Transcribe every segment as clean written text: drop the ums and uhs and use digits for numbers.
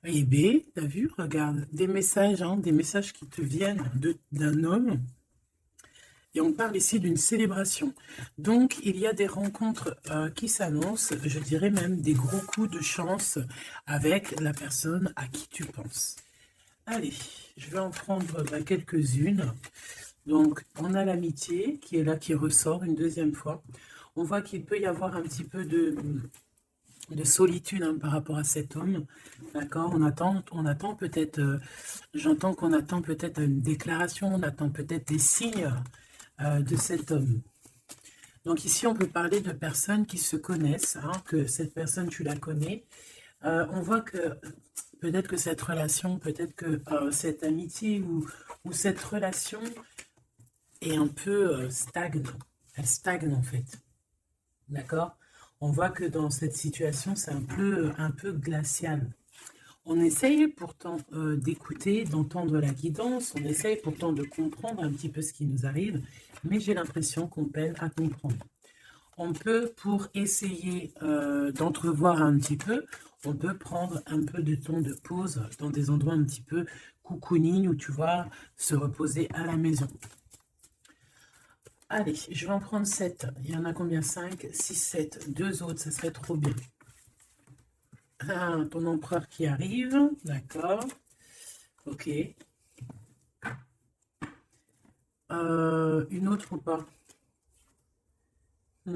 Eh bien, t'as vu, regarde, des messages, hein, des messages qui te viennent d'un homme. Et on parle ici d'une célébration. Donc, il y a des rencontres qui s'annoncent, je dirais même des gros coups de chance avec la personne à qui tu penses. Allez, je vais en prendre quelques-unes. Donc, on a l'amitié qui est là, qui ressort une deuxième fois. On voit qu'il peut y avoir un petit peu de solitude, hein, par rapport à cet homme. D'accord? On attend peut-être, j'entends qu'on attend peut-être une déclaration, on attend peut-être des signes de cet homme. Donc ici, on peut parler de personnes qui se connaissent, hein, que cette personne, tu la connais. On voit que peut-être que cette relation, peut-être que cette amitié ou cette relation est un peu stagne. Elle stagne en fait. D'accord? On voit que dans cette situation, c'est un peu glacial. On essaye pourtant d'écouter, d'entendre la guidance, on essaye pourtant de comprendre un petit peu ce qui nous arrive, mais j'ai l'impression qu'on peine à comprendre. On peut, pour essayer d'entrevoir un petit peu, on peut prendre un peu de temps de pause dans des endroits un petit peu cocooning où tu vas se reposer à la maison. Allez, je vais en prendre 7. Il y en a combien? 5, 6, 7. Deux autres, ça serait trop bien. Ton empereur qui arrive, d'accord. Ok. Une autre ou pas? Ok.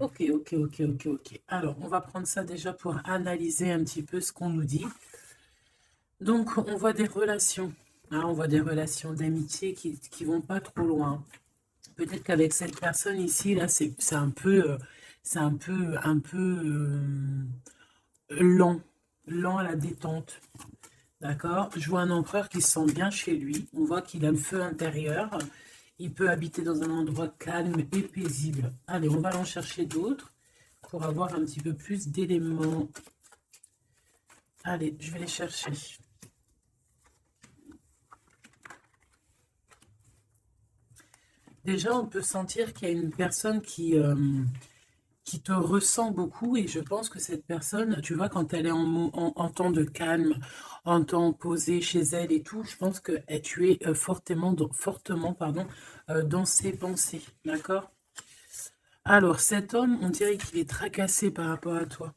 Ok, ok, ok, ok, ok. Alors, on va prendre ça déjà pour analyser un petit peu ce qu'on nous dit. Donc, on voit des relations. Hein, on voit des relations d'amitié qui vont pas trop loin. Peut-être qu'avec cette personne ici, là, c'est un peu lent, lent à la détente. D'accord? Je vois un empereur qui se sent bien chez lui. On voit qu'il a le feu intérieur. Il peut habiter dans un endroit calme et paisible. Allez, on va en chercher d'autres pour avoir un petit peu plus d'éléments. Allez, je vais les chercher. Déjà, on peut sentir qu'il y a une personne qui te ressent beaucoup et je pense que cette personne, tu vois, quand elle est en temps de calme, en temps posé chez elle et tout, je pense que tu es fortement, pardon, dans ses pensées, d'accord? Alors, cet homme, on dirait qu'il est tracassé par rapport à toi,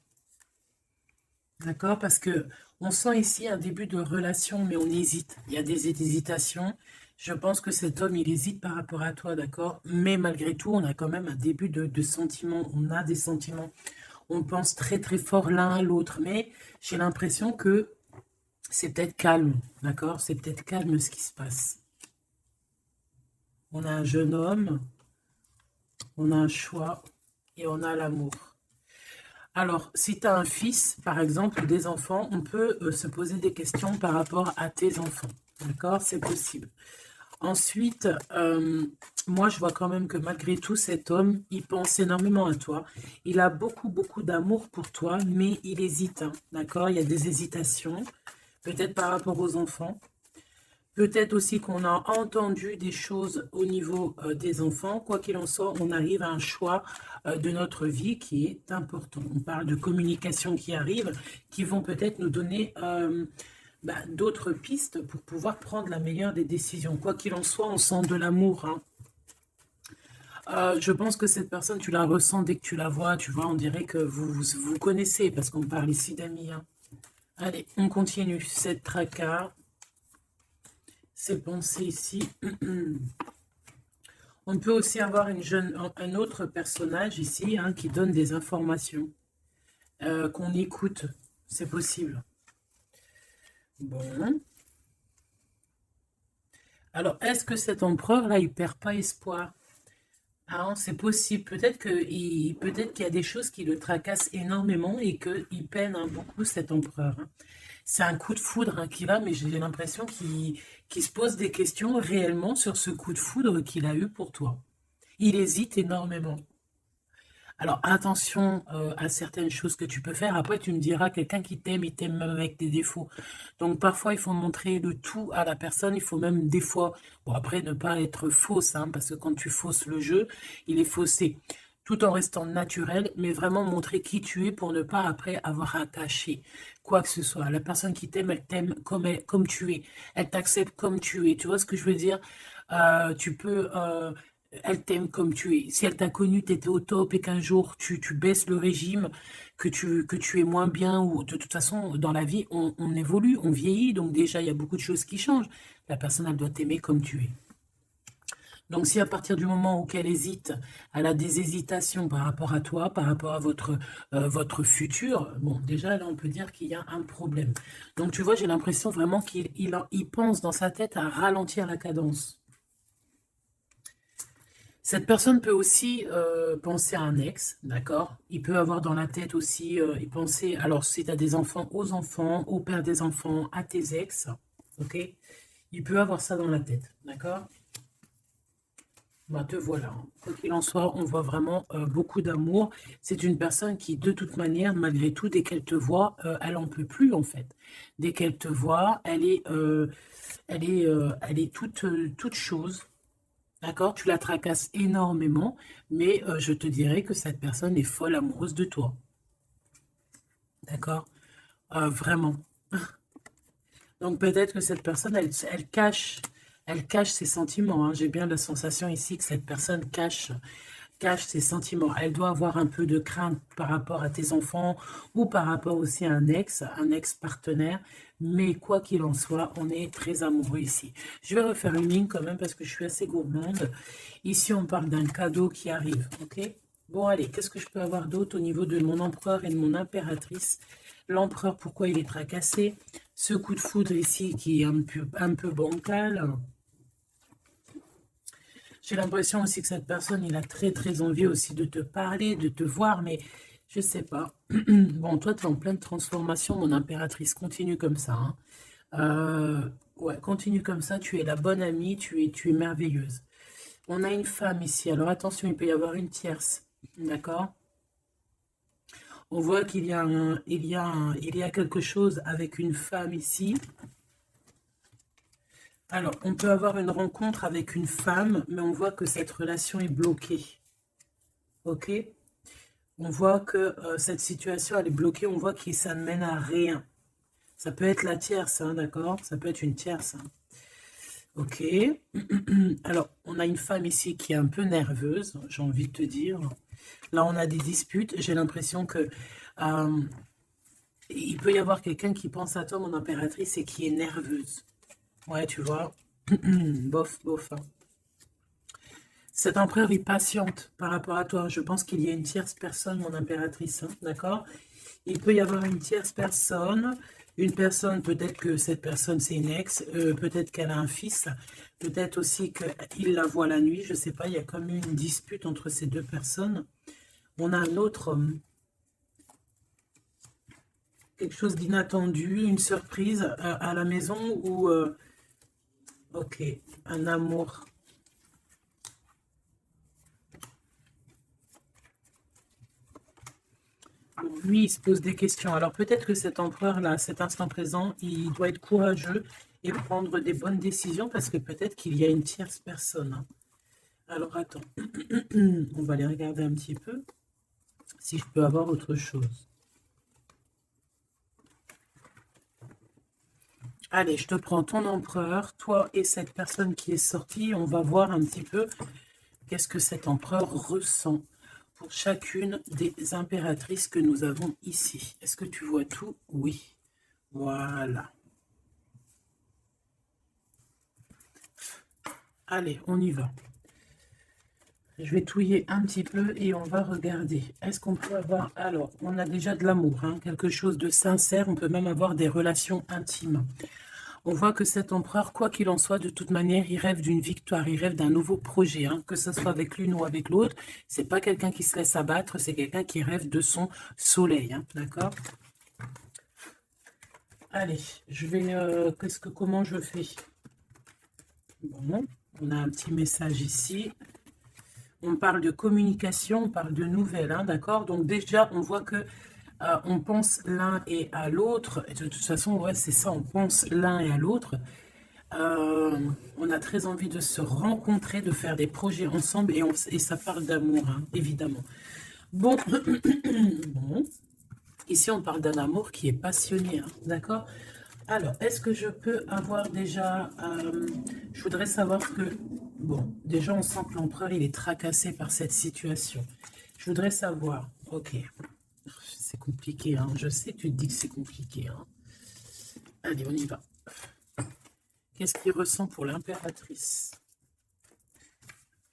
d'accord? Parce que on sent ici un début de relation, mais on hésite. Il y a des hésitations. Je pense que cet homme, il hésite par rapport à toi, d'accord? Mais malgré tout, on a quand même un début de sentiments. On a des sentiments. On pense très très fort l'un à l'autre, mais j'ai l'impression que c'est peut-être calme, d'accord? C'est peut-être calme ce qui se passe. On a un jeune homme, on a un choix et on a l'amour. Alors, si tu as un fils, par exemple, ou des enfants, on peut se poser des questions par rapport à tes enfants. D'accord? C'est possible. Ensuite, moi, je vois quand même que malgré tout, cet homme, il pense énormément à toi. Il a beaucoup, beaucoup d'amour pour toi, mais il hésite. Hein, d'accord? Il y a des hésitations, peut-être par rapport aux enfants. Peut-être aussi qu'on a entendu des choses au niveau des enfants. Quoi qu'il en soit, on arrive à un choix de notre vie qui est important. On parle de communication qui arrive, qui vont peut-être nous donner d'autres pistes pour pouvoir prendre la meilleure des décisions. Quoi qu'il en soit, on sent de l'amour. Hein. Je pense que cette personne, tu la ressens dès que tu la vois. Tu vois, on dirait que vous connaissez parce qu'on parle ici d'amis. Hein. Allez, on continue. Cette tracas, ces pensées ici. On peut aussi avoir un autre personnage ici, hein, qui donne des informations, qu'on écoute. C'est possible. Bon. Alors, est-ce que cet empereur-là, il perd pas espoir? Ah, c'est possible. Peut-être qu'il y a des choses qui le tracassent énormément et qu'il peine, hein, beaucoup, cet empereur. Hein. C'est un coup de foudre, hein, qu'il a, mais j'ai l'impression qu'il se pose des questions réellement sur ce coup de foudre qu'il a eu pour toi. Il hésite énormément. Alors, attention à certaines choses que tu peux faire. Après, tu me diras, quelqu'un qui t'aime, il t'aime même avec des défauts. Donc, parfois, il faut montrer le tout à la personne. Il faut même, des fois, bon, après, ne pas être fausse, hein, parce que quand tu fausses le jeu, il est faussé. tout en restant naturel, mais vraiment montrer qui tu es pour ne pas après avoir à cacher quoi que ce soit. La personne qui t'aime, elle t'aime comme tu es. Elle t'accepte comme tu es. Tu vois ce que je veux dire? Tu peux... elle t'aime comme tu es. Si elle t'a connu, tu étais au top et qu'un jour tu baisses le régime, que tu es moins bien, ou de toute façon, dans la vie, on évolue, on vieillit, donc déjà, il y a beaucoup de choses qui changent. La personne, elle doit t'aimer comme tu es. Donc, si à partir du moment où elle hésite, elle a des hésitations par rapport à toi, par rapport à votre futur, bon, déjà, là, on peut dire qu'il y a un problème. Donc, tu vois, j'ai l'impression vraiment qu'il pense dans sa tête à ralentir la cadence. Cette personne peut aussi penser à un ex, d'accord? Il peut avoir dans la tête aussi, il penser, alors si tu as des enfants, aux enfants, au père des enfants, à tes ex, ok? Il peut avoir ça dans la tête, d'accord? Bah, te voilà, hein. Quoi qu'il en soit, on voit vraiment beaucoup d'amour. C'est une personne qui, de toute manière, malgré tout, dès qu'elle te voit, elle en peut plus, en fait. Dès qu'elle te voit, elle est toute chose. D'accord? Tu la tracasses énormément, mais je te dirais que cette personne est folle amoureuse de toi. D'accord? Vraiment. Donc peut-être que cette personne, elle cache ses sentiments, hein. J'ai bien la sensation ici que cette personne cache ses sentiments. Elle doit avoir un peu de crainte par rapport à tes enfants ou par rapport aussi à un ex-partenaire. Mais quoi qu'il en soit, on est très amoureux ici. Je vais refaire une ligne quand même parce que je suis assez gourmande. Ici, on parle d'un cadeau qui arrive, ok? Bon, allez, qu'est-ce que je peux avoir d'autre au niveau de mon empereur et de mon impératrice? L'empereur, pourquoi il est tracassé? Ce coup de foudre ici qui est un peu bancal. J'ai l'impression aussi que cette personne, il a très envie aussi de te parler, de te voir, mais je sais pas. Bon, toi, tu es en pleine transformation, mon impératrice. Continue comme ça, hein. Ouais, continue comme ça. Tu es la bonne amie, tu es merveilleuse. On a une femme ici. Alors attention, il peut y avoir une tierce. D'accord? On voit qu'il y a il y a quelque chose avec une femme ici. Alors, on peut avoir une rencontre avec une femme, mais on voit que cette relation est bloquée. Ok? On voit que cette situation, elle est bloquée. On voit que ça ne mène à rien. Ça peut être la tierce, hein, d'accord? Ça peut être une tierce, hein. Ok. Alors, on a une femme ici qui est un peu nerveuse, j'ai envie de te dire. Là, on a des disputes. J'ai l'impression que il peut y avoir quelqu'un qui pense à toi, mon impératrice, et qui est nerveuse. Ouais, tu vois. Bof, bof, hein. Cet empereur est patiente par rapport à toi. Je pense qu'il y a une tierce personne, mon impératrice, hein, d'accord? Il peut y avoir une tierce personne. Une personne, peut-être que cette personne, c'est une ex. Peut-être qu'elle a un fils. Peut-être aussi qu'il la voit la nuit. Je ne sais pas, il y a comme une dispute entre ces deux personnes. On a un autre homme. Quelque chose d'inattendu, une surprise à la maison ou... ok, un amour. Lui, il se pose des questions. Alors peut-être que cet empereur-là, à cet instant présent, il doit être courageux et prendre des bonnes décisions parce que peut-être qu'il y a une tierce personne, hein. Alors attends, on va aller regarder un petit peu si je peux avoir autre chose. Allez, je te prends ton empereur, toi et cette personne qui est sortie. On va voir un petit peu qu'est-ce que cet empereur ressent pour chacune des impératrices que nous avons ici. Est-ce que tu vois tout? Oui. Voilà. Allez, on y va. Je vais touiller un petit peu et on va regarder. Est-ce qu'on peut avoir... Alors, on a déjà de l'amour, hein, quelque chose de sincère. On peut même avoir des relations intimes. On voit que cet empereur, quoi qu'il en soit, de toute manière, il rêve d'une victoire, il rêve d'un nouveau projet, hein, que ce soit avec l'une ou avec l'autre. C'est pas quelqu'un qui se laisse abattre, c'est quelqu'un qui rêve de son soleil, hein, d'accord? Allez, je vais... comment je fais? Bon, on a un petit message ici. On parle de communication, on parle de nouvelles, hein, d'accord? Donc déjà, on voit que on pense l'un et à l'autre. De toute façon, ouais, c'est ça, on pense l'un et à l'autre. On a très envie de se rencontrer, de faire des projets ensemble et ça parle d'amour, hein, évidemment. Bon, bon, ici on parle d'un amour qui est passionné, hein, d'accord? Alors, est-ce que je peux avoir déjà... je voudrais savoir que... Bon, déjà on sent que l'empereur il est tracassé par cette situation. Je voudrais savoir... Ok, c'est compliqué, hein. Je sais, tu te dis que c'est compliqué, hein. Allez, on y va. Qu'est-ce qu'il ressent pour l'impératrice?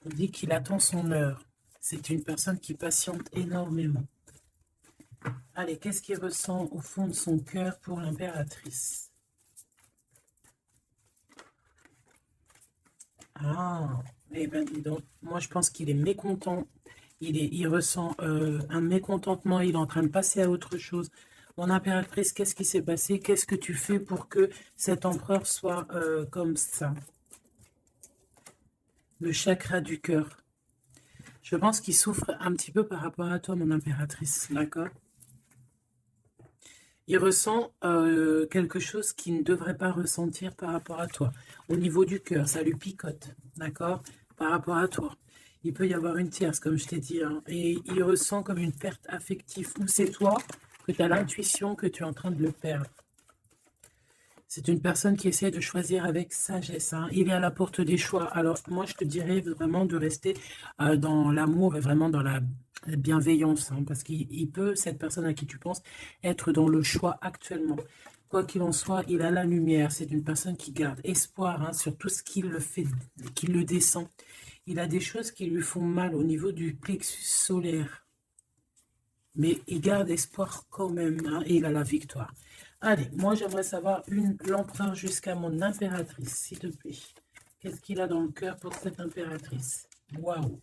On dit qu'il attend son heure. C'est une personne qui patiente énormément. Allez, qu'est-ce qu'il ressent au fond de son cœur pour l'impératrice? Ah, eh bien, dis donc, moi je pense qu'il est mécontent. Il ressent un mécontentement, il est en train de passer à autre chose. Mon impératrice, qu'est-ce qui s'est passé? Qu'est-ce que tu fais pour que cet empereur soit comme ça? Le chakra du cœur. Je pense qu'il souffre un petit peu par rapport à toi, mon impératrice, d'accord? Il ressent quelque chose qu'il ne devrait pas ressentir par rapport à toi. Au niveau du cœur, ça lui picote, d'accord? Par rapport à toi. Il peut y avoir une tierce, comme je t'ai dit, hein, et il ressent comme une perte affective. Ou c'est toi que tu as l'intuition que tu es en train de le perdre. C'est une personne qui essaie de choisir avec sagesse, hein. Il est à la porte des choix. Alors, moi, je te dirais vraiment de rester dans l'amour et vraiment dans la bienveillance, hein, parce qu'il peut, cette personne à qui tu penses, être dans le choix actuellement. Quoi qu'il en soit, il a la lumière. C'est une personne qui garde espoir, hein, sur tout ce qu'il le fait, qu'il le descend. Il a des choses qui lui font mal au niveau du plexus solaire. Mais il garde espoir quand même, hein, et il a la victoire. Allez, moi j'aimerais savoir l'empereur jusqu'à mon impératrice, s'il te plaît. Qu'est-ce qu'il a dans le cœur pour cette impératrice? Waouh!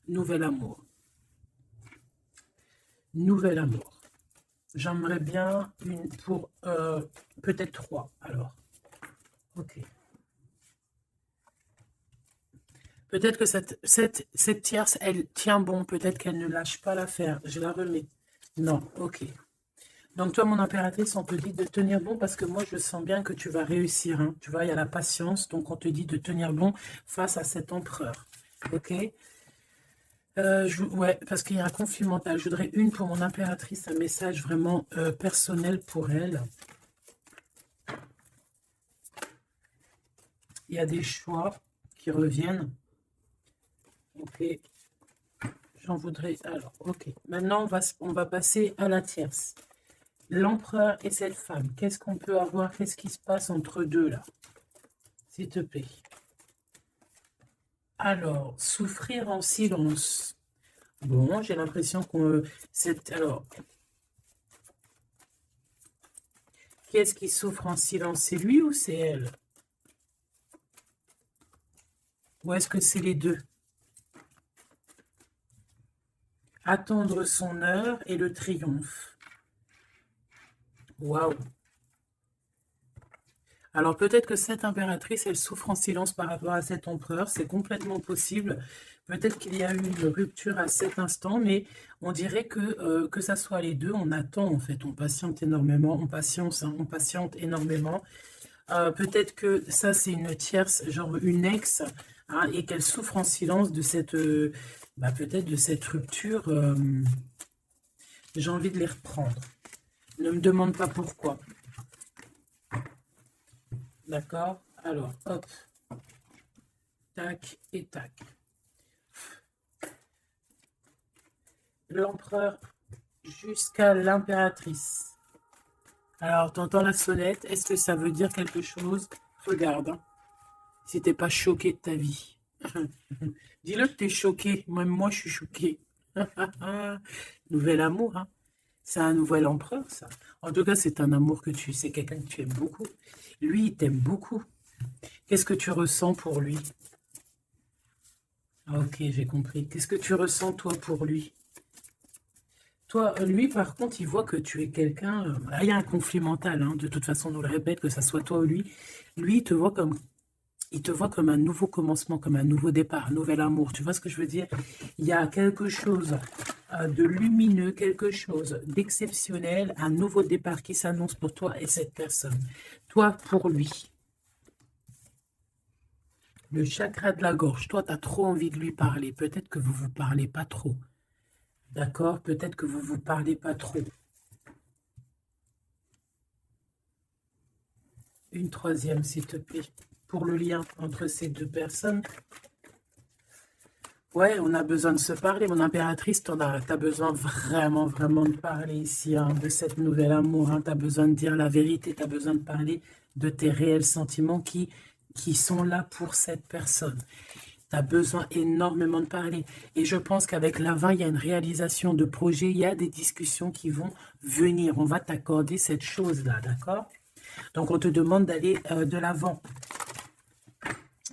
Nouvel amour. Nouvel amour. J'aimerais bien une pour peut-être 3, alors. Ok. Peut-être que cette tierce, elle tient bon. Peut-être qu'elle ne lâche pas l'affaire. Je la remets. Non, ok. Donc toi, mon impératrice, on te dit de tenir bon parce que moi, je sens bien que tu vas réussir, hein. Tu vois, il y a la patience. Donc, on te dit de tenir bon face à cet empereur. Ok? Ouais, parce qu'il y a un conflit mental. Je voudrais une pour mon impératrice, un message vraiment personnel pour elle. Il y a des choix qui reviennent. Ok. J'en voudrais... Alors, ok. Maintenant, on va passer à la tierce. L'empereur et cette femme. Qu'est-ce qu'on peut avoir? Qu'est-ce qui se passe entre deux, là? S'il te plaît. Alors, souffrir en silence. Bon, j'ai l'impression qu'on... Alors, qui est-ce qui souffre en silence? C'est lui ou c'est elle? Ou est-ce que c'est les deux? Attendre son heure et le triomphe. Waouh! Alors peut-être que cette impératrice, elle souffre en silence par rapport à cet empereur. C'est complètement possible. Peut-être qu'il y a eu une rupture à cet instant, mais on dirait que ça soit les deux, on attend en fait. On patiente énormément, on patiente, hein, on patiente énormément. Peut-être que ça, c'est une tierce, genre une ex, hein, et qu'elle souffre en silence de cette, peut-être de cette rupture. J'ai envie de les reprendre. Ne me demande pas pourquoi. D'accord? Alors, hop. Tac et tac. L'empereur jusqu'à l'impératrice. Alors, t'entends la sonnette. Est-ce que ça veut dire quelque chose? Regarde. Hein. Si t'es pas choqué de ta vie. Dis-le que t'es choqué. Même moi, je suis choqué. Nouvel amour, hein. C'est un nouvel empereur, ça. En tout cas, c'est un amour que c'est quelqu'un que tu aimes beaucoup. Lui, il t'aime beaucoup. Qu'est-ce que tu ressens pour lui? Ah, ok, j'ai compris. Qu'est-ce que tu ressens, toi, pour lui? Toi, lui, par contre, il voit que tu es quelqu'un... il y a un conflit mental, hein. De toute façon, on nous le répète, que ça soit toi ou lui. Lui, il te voit comme un nouveau commencement, comme un nouveau départ, un nouvel amour. Tu vois ce que je veux dire? Il y a quelque chose de lumineux, quelque chose d'exceptionnel, un nouveau départ qui s'annonce pour toi et cette personne. Toi, pour lui. Le chakra de la gorge. Toi, tu as trop envie de lui parler. Peut-être que vous ne vous parlez pas trop. D'accord? Peut-être que vous ne vous parlez pas trop. Une troisième, s'il te plaît. Pour le lien entre ces deux personnes. Ouais, on a besoin de se parler. Mon impératrice, tu as besoin vraiment, vraiment de parler ici, hein, de cette nouvelle amour. Hein. Tu as besoin de dire la vérité. Tu as besoin de parler de tes réels sentiments qui sont là pour cette personne. Tu as besoin énormément de parler. Et je pense qu'avec la 20, il y a une réalisation de projet. Il y a des discussions qui vont venir. On va t'accorder cette chose-là, d'accord? Donc, on te demande d'aller de l'avant.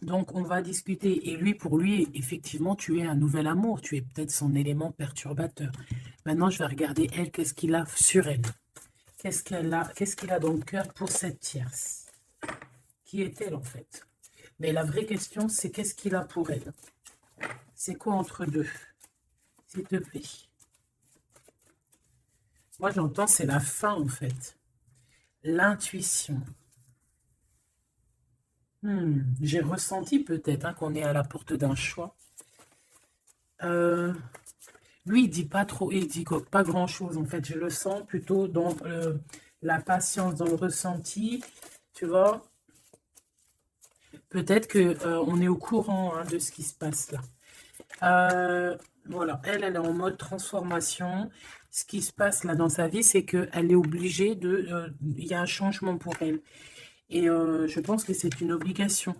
Donc, on va discuter. Et lui, pour lui, effectivement, tu es un nouvel amour. Tu es peut-être son élément perturbateur. Maintenant, je vais regarder, elle, qu'est-ce qu'il a sur elle. Qu'est-ce qu'il a dans le cœur pour cette tierce? Qui est-elle, en fait? Mais la vraie question, c'est qu'est-ce qu'il a pour elle? C'est quoi entre deux? S'il te plaît. Moi, j'entends, c'est la fin, en fait. L'intuition. J'ai ressenti peut-être hein, qu'on est à la porte d'un choix. Lui, il dit pas trop, il dit pas grand-chose, en fait. Je le sens plutôt dans la patience, dans le ressenti, tu vois. Peut-être qu'on est au courant hein, de ce qui se passe là. Voilà, elle est en mode transformation. Ce qui se passe là dans sa vie, c'est qu'elle est obligée de... Il y a un changement pour elle. Et je pense que c'est une obligation.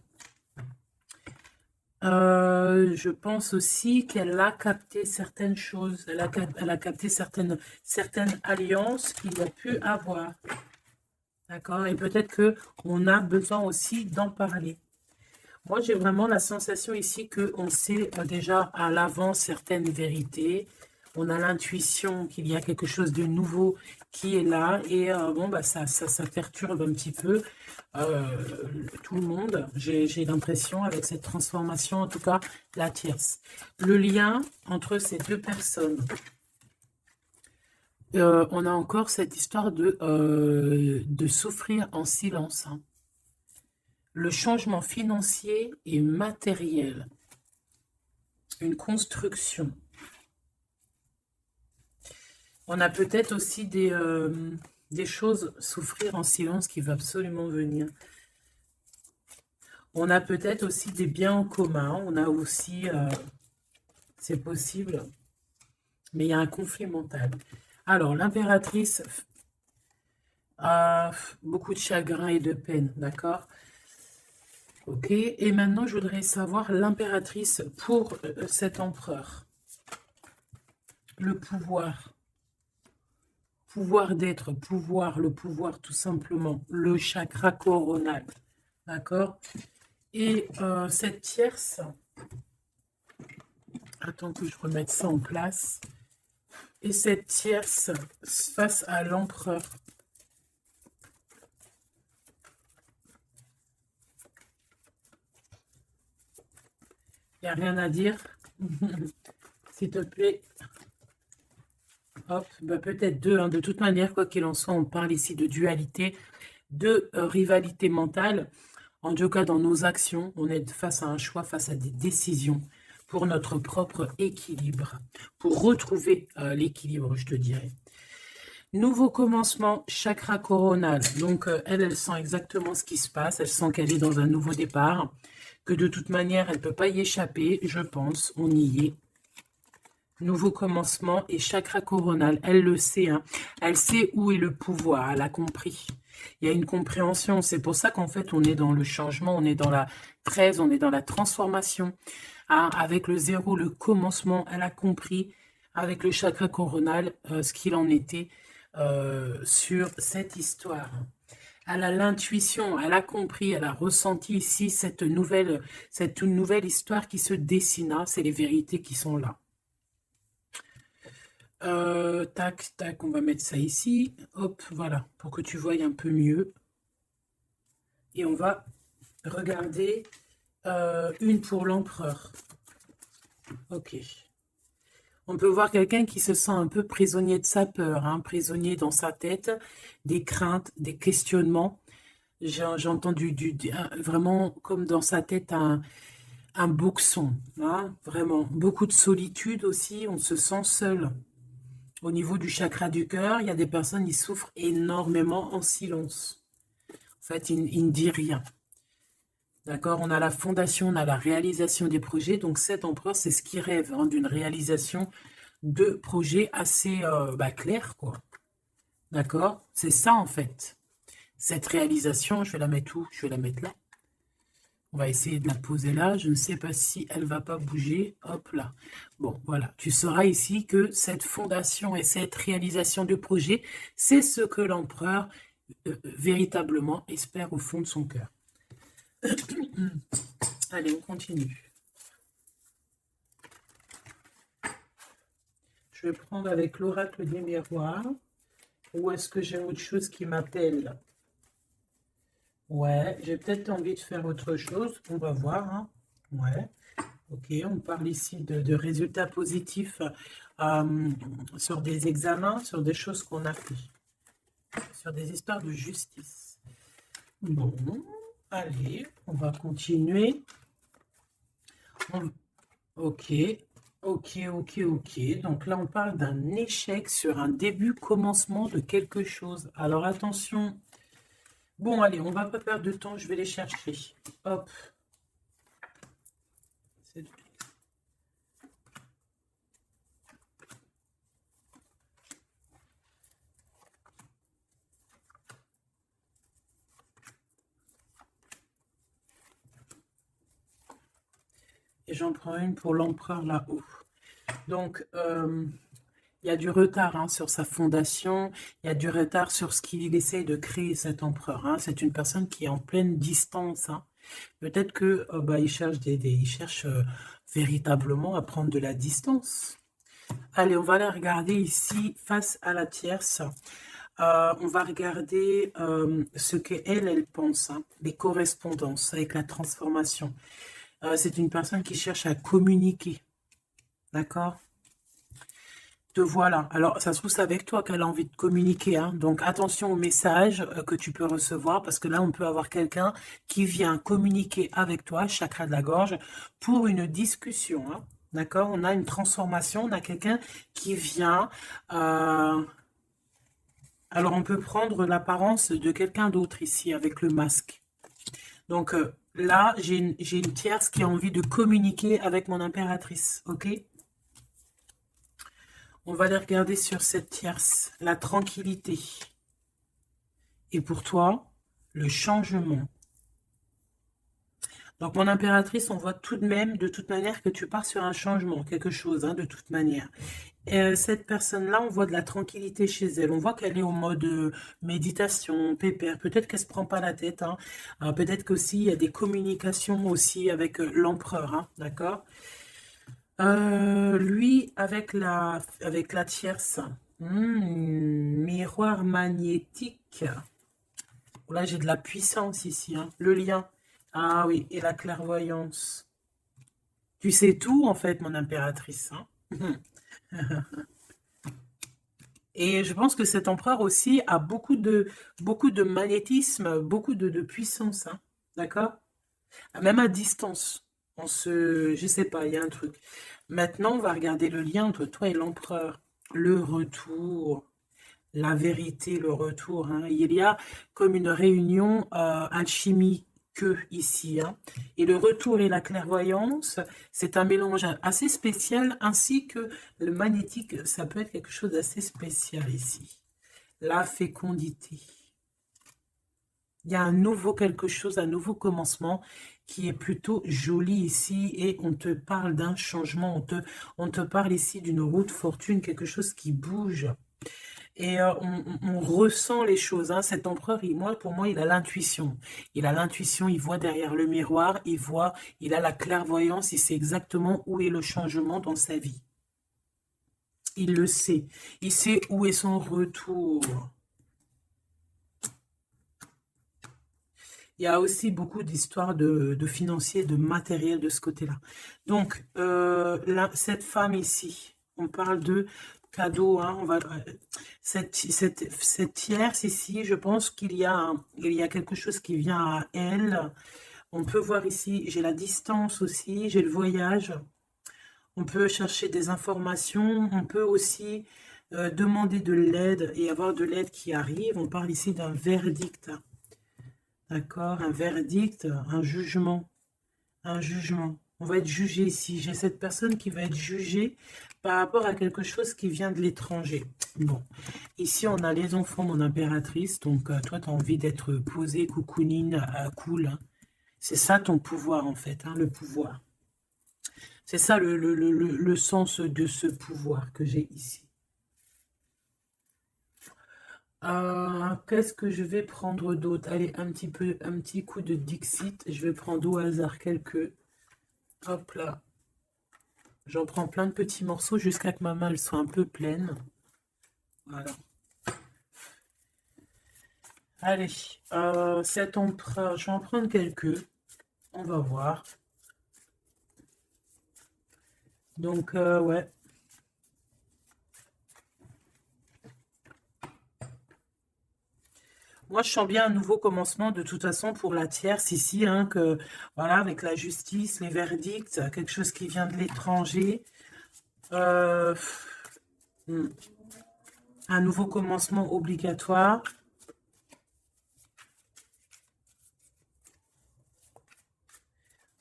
Je pense aussi qu'elle a capté certaines choses. Elle a capté certaines alliances qu'il a pu avoir. D'accord? Et peut-être qu'on a besoin aussi d'en parler. Moi, j'ai vraiment la sensation ici qu'on sait déjà à l'avance certaines vérités. On a l'intuition qu'il y a quelque chose de nouveau qui est là. Et bon, bah, ça perturbe un petit peu tout le monde. J'ai l'impression, avec cette transformation, en tout cas, la tierce. Le lien entre ces deux personnes. On a encore cette histoire de souffrir en silence. Hein. Le changement financier et matériel. Une construction. On a peut-être aussi des choses, souffrir en silence qui va absolument venir. On a peut-être aussi des biens en commun. On a aussi, c'est possible, mais il y a un conflit mental. Alors, l'impératrice a beaucoup de chagrin et de peine, d'accord? Ok, et maintenant, je voudrais savoir l'impératrice pour cet empereur. Le pouvoir. Pouvoir d'être, pouvoir, le pouvoir tout simplement. Le chakra coronal. D'accord? Et cette tierce, attends que je remette ça en place. Et cette tierce face à l'empereur. Il n'y a rien à dire. S'il te plaît. Hop, bah peut-être deux. Hein. De toute manière, quoi qu'il en soit, on parle ici de dualité, de rivalité mentale. En tout cas, dans nos actions, on est face à un choix, face à des décisions pour notre propre équilibre, pour retrouver l'équilibre, je te dirais. Nouveau commencement, chakra coronal. Donc, elle sent exactement ce qui se passe. Elle sent qu'elle est dans un nouveau départ, que de toute manière, elle ne peut pas y échapper, je pense. On y est. Nouveau commencement et chakra coronal. Elle le sait. Hein. Elle sait où est le pouvoir. Elle a compris. Il y a une compréhension. C'est pour ça qu'en fait, on est dans le changement. On est dans la 13. On est dans la transformation. Hein. Avec le 0, le commencement. Elle a compris avec le chakra coronal ce qu'il en était sur cette histoire. Elle a l'intuition, elle a compris, elle a ressenti ici cette nouvelle histoire qui se dessina. C'est les vérités qui sont là. Tac, tac, on va mettre ça ici. Hop, voilà, pour que tu voyes un peu mieux. Et on va regarder une pour l'empereur. Ok. On peut voir quelqu'un qui se sent un peu prisonnier de sa peur, hein, prisonnier dans sa tête, des craintes, des questionnements. J'ai entendu vraiment comme dans sa tête un boxon, hein, vraiment. Beaucoup de solitude aussi, on se sent seul. Au niveau du chakra du cœur, il y a des personnes qui souffrent énormément en silence. En fait, ils ne disent rien. D'accord? On a la fondation, on a la réalisation des projets. Donc, cet empereur, c'est ce qui rêve hein, d'une réalisation de projets assez clairs, quoi. D'accord? C'est ça, en fait. Cette réalisation, je vais la mettre où? Je vais la mettre là. On va essayer de la poser là. Je ne sais pas si elle va pas bouger. Hop là. Bon, voilà. Tu sauras ici que cette fondation et cette réalisation de projet, c'est ce que l'empereur véritablement espère au fond de son cœur. Allez, on continue. Je vais prendre avec l'oracle des miroirs. Ou est-ce que j'ai autre chose qui m'appelle? Ouais, j'ai peut-être envie de faire autre chose. On va voir. Hein. Ouais. Ok, on parle ici de résultats positifs sur des examens, sur des choses qu'on a fait. Sur des histoires de justice. Bon, allez, on va continuer. Ok, ok. Donc là, on parle d'un échec sur un début, commencement de quelque chose. Alors attention. Bon, allez, on va pas perdre de temps, je vais les chercher. Hop. Et j'en prends une pour l'empereur là-haut. Donc, il y a du retard hein, sur sa fondation, il y a du retard sur ce qu'il essaye de créer, cet empereur. Hein. C'est une personne qui est en pleine distance. Hein. Peut-être que il cherche, il cherche véritablement à prendre de la distance. Allez, on va la regarder ici face à la tierce. On va regarder ce qu'elle, elle pense, hein, les correspondances avec la transformation. C'est une personne qui cherche à communiquer. D'accord? Te voilà. Alors, ça se trouve, c'est avec toi qu'elle a envie de communiquer. Hein. Donc, attention aux messages que tu peux recevoir, parce que là, on peut avoir quelqu'un qui vient communiquer avec toi, chakra de la gorge, pour une discussion. Hein. D'accord? On a une transformation, on a quelqu'un qui vient... alors, on peut prendre l'apparence de quelqu'un d'autre ici, avec le masque. Donc, là, j'ai une tierce qui a envie de communiquer avec mon impératrice. Ok? On va les regarder sur cette tierce, la tranquillité. Et pour toi, le changement. Donc, mon impératrice, on voit tout de même, de toute manière, que tu pars sur un changement, quelque chose, hein, de toute manière. Et cette personne-là, on voit de la tranquillité chez elle. On voit qu'elle est en mode méditation, pépère. Peut-être qu'elle ne se prend pas la tête. Hein. Peut-être qu'aussi, il y a des communications aussi avec l'empereur, hein, d'accord? Lui, avec la tierce, miroir magnétique. Là, j'ai de la puissance ici. Hein. Le lien. Ah oui, et la clairvoyance. Tu sais tout, en fait, mon impératrice. Hein. Et je pense que cet empereur aussi a beaucoup de magnétisme, beaucoup de puissance. Hein. D'accord? Même à distance. Je sais pas, il y a un truc. Maintenant, on va regarder le lien entre toi et l'empereur. Le retour, la vérité, le retour. Hein. Il y a comme une réunion alchimique ici. Hein. Et le retour et la clairvoyance, c'est un mélange assez spécial, ainsi que le magnétique, ça peut être quelque chose d'assez spécial ici. La fécondité. Il y a un nouveau quelque chose, un nouveau commencement qui est plutôt joli ici et on te parle d'un changement, on te parle ici d'une route fortune, quelque chose qui bouge. Et on ressent les choses. Hein. Cet empereur, pour moi, il a l'intuition. Il a l'intuition, il voit derrière le miroir, il a la clairvoyance, il sait exactement où est le changement dans sa vie. Il le sait. Il sait où est son retour. Il y a aussi beaucoup d'histoires de financiers, de matériel de ce côté-là. Donc, cette femme ici, on parle de cadeau. Hein, cette tierce ici, je pense qu'il y a quelque chose qui vient à elle. On peut voir ici, j'ai la distance aussi, j'ai le voyage. On peut chercher des informations. On peut aussi demander de l'aide et avoir de l'aide qui arrive. On parle ici d'un verdict. D'accord? Un verdict, un jugement. Un jugement. On va être jugé ici. J'ai cette personne qui va être jugée par rapport à quelque chose qui vient de l'étranger. Bon, ici on a les enfants, mon impératrice. Donc toi, tu as envie d'être posée, coucounine, cool. Hein. C'est ça ton pouvoir en fait, hein, le pouvoir. C'est ça le sens de ce pouvoir que j'ai ici. Qu'est-ce que je vais prendre d'autre? Allez, un petit coup de Dixit. Je vais prendre au hasard quelques. Hop là. J'en prends plein de petits morceaux jusqu'à que ma main elle soit un peu pleine. Voilà. Allez, cet emprunt, je vais en prendre quelques. On va voir. Donc, ouais. Moi, je sens bien un nouveau commencement de toute façon pour la tierce ici, hein, que voilà, avec la justice, les verdicts, quelque chose qui vient de l'étranger. Euh, un nouveau commencement obligatoire.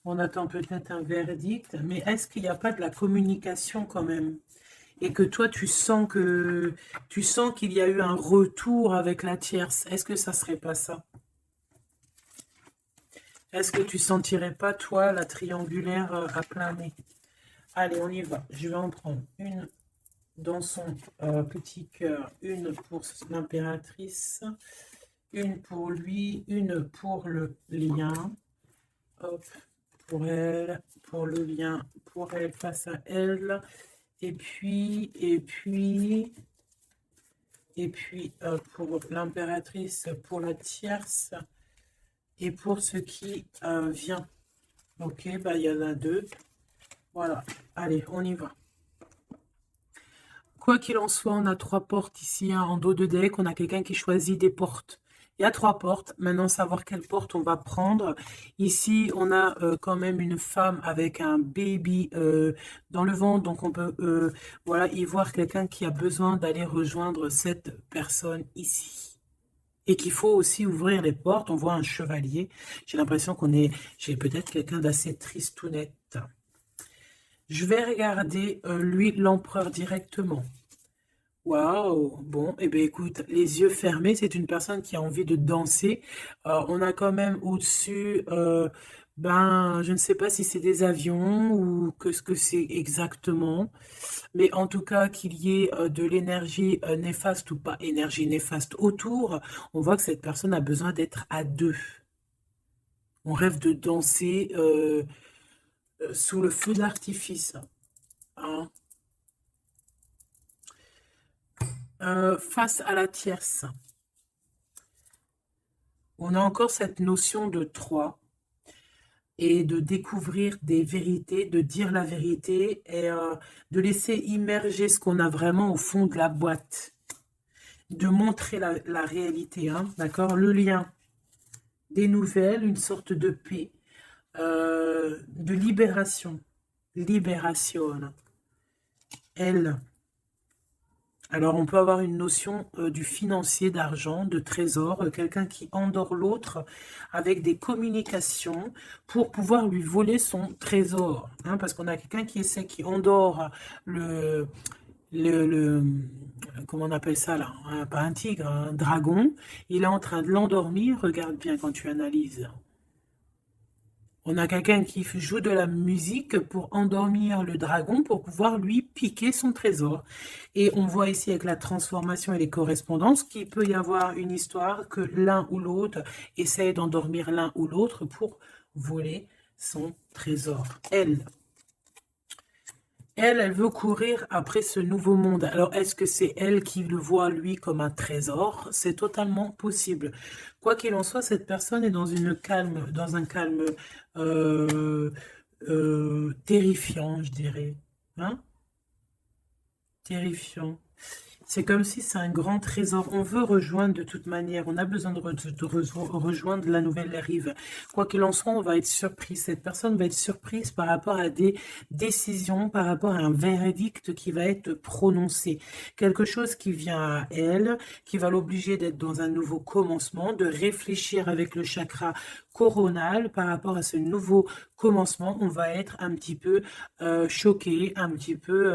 On attend peut-être un verdict, mais est-ce qu'il n'y a pas de la communication quand même? Et que toi, tu sens qu'il y a eu un retour avec la tierce. Est-ce que ça serait pas ça? Est-ce que tu sentirais pas, toi, la triangulaire à plein nez? Allez, on y va. Je vais en prendre une dans son petit cœur, une pour l'impératrice, une pour lui, une pour le lien. Hop, pour elle, pour le lien, pour elle, face à elle. Et puis, pour l'impératrice, pour la tierce, et pour ce qui vient. Ok, bah il y en a deux. Voilà, allez, on y va. Quoi qu'il en soit, on a trois portes ici, hein, en dos de deck. On a quelqu'un qui choisit des portes. Il y a trois portes. Maintenant, savoir quelle porte on va prendre. Ici, on a quand même une femme avec un baby dans le ventre. Donc, on peut voilà, y voir quelqu'un qui a besoin d'aller rejoindre cette personne ici. Et qu'il faut aussi ouvrir les portes. On voit un chevalier. J'ai l'impression j'ai peut-être quelqu'un d'assez tristounette. Je vais regarder, lui, l'empereur directement. Waouh! Bon, eh bien, écoute, les yeux fermés, c'est une personne qui a envie de danser. On a quand même au-dessus, ben, je ne sais pas si c'est des avions ou que ce que c'est exactement, mais en tout cas, qu'il y ait de l'énergie néfaste ou pas énergie néfaste autour, on voit que cette personne a besoin d'être à deux. On rêve de danser sous le feu d'artifice. Hein. Face à la tierce, on a encore cette notion de trois et de découvrir des vérités, de dire la vérité et de laisser immerger ce qu'on a vraiment au fond de la boîte, de montrer la réalité, hein, d'accord? Le lien, des nouvelles, une sorte de paix, de libération, libération, elle. Alors, on peut avoir une notion du financier, d'argent, de trésor, quelqu'un qui endort l'autre avec des communications pour pouvoir lui voler son trésor. Hein, parce qu'on a quelqu'un qui endort le, comment on appelle ça là, hein, pas un tigre, un dragon. Il est en train de l'endormir, regarde bien quand tu analyses. On a quelqu'un qui joue de la musique pour endormir le dragon, pour pouvoir lui piquer son trésor. Et on voit ici avec la transformation et les correspondances qu'il peut y avoir une histoire que l'un ou l'autre essaye d'endormir l'un ou l'autre pour voler son trésor. Elle veut courir après ce nouveau monde. Alors, est-ce que c'est elle qui le voit, lui, comme un trésor? C'est totalement possible. Quoi qu'il en soit, cette personne est dans un calme terrifiant, je dirais. Hein? Terrifiant. C'est comme si c'est un grand trésor. On veut rejoindre de toute manière. On a besoin de rejoindre la nouvelle rive. Quoi qu'il en soit, on va être surpris. Cette personne va être surprise par rapport à des décisions, par rapport à un verdict qui va être prononcé. Quelque chose qui vient à elle, qui va l'obliger d'être dans un nouveau commencement, de réfléchir avec le chakra coronal par rapport à ce nouveau commencement. On va être un petit peu choqué, un petit peu...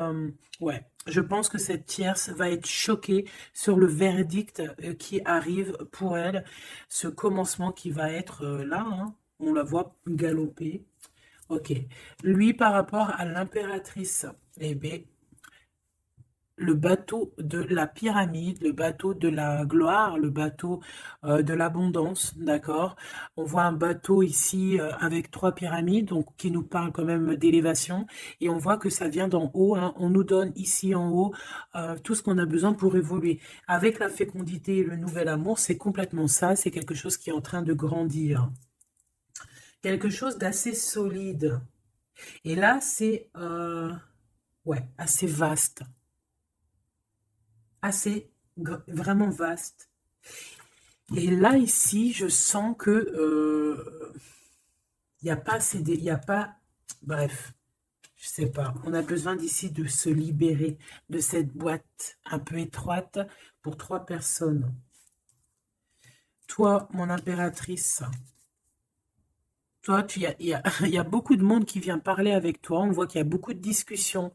ouais. Je pense que cette tierce va être choquée sur le verdict qui arrive pour elle. Ce commencement qui va être là, hein, on la voit galoper. Ok. Lui, par rapport à l'impératrice, eh bien, le bateau de la pyramide, le bateau de la gloire, le bateau de l'abondance, d'accord? On voit un bateau ici avec 3 pyramides, donc qui nous parle quand même d'élévation, et on voit que ça vient d'en haut, hein. On nous donne ici en haut tout ce qu'on a besoin pour évoluer. Avec la fécondité et le nouvel amour, c'est complètement ça, c'est quelque chose qui est en train de grandir. Quelque chose d'assez solide. Et là, c'est ouais, assez vaste. Assez vraiment vaste. Et là, ici, je sens que il n'y a pas assez il y a pas, bref, je sais pas. On a besoin d'ici de se libérer de cette boîte un peu étroite pour 3 personnes. Toi, mon impératrice, toi, il y a beaucoup de monde qui vient parler avec toi. On voit qu'il y a beaucoup de discussions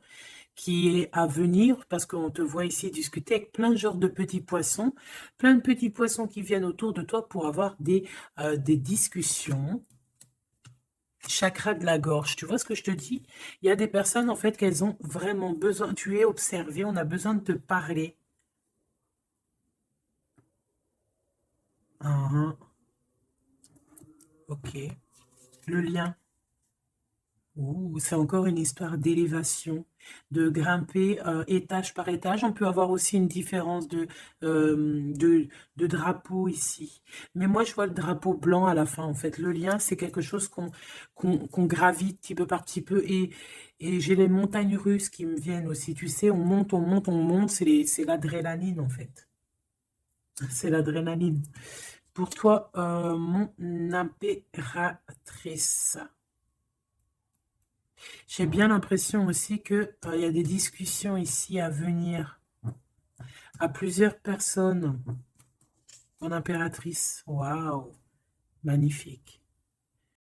qui est à venir, parce qu'on te voit ici discuter avec plein de genres de petits poissons, plein de petits poissons qui viennent autour de toi pour avoir des discussions. Chakra de la gorge, tu vois ce que je te dis? Il y a des personnes, en fait, qu'elles ont vraiment besoin, tu es observé, on a besoin de te parler. Ok. Le lien. Ouh, c'est encore une histoire d'élévation, de grimper étage par étage. On peut avoir aussi une différence de drapeau ici. Mais moi, je vois le drapeau blanc à la fin, en fait. Le lien, c'est quelque chose qu'on gravite petit peu par petit peu. Et j'ai les montagnes russes qui me viennent aussi. Tu sais, on monte, on monte, on monte. C'est l'adrénaline, en fait. C'est l'adrénaline. Pour toi, mon impératrice. J'ai bien l'impression aussi que il y a des discussions ici à venir à plusieurs personnes. Mon impératrice, waouh, magnifique.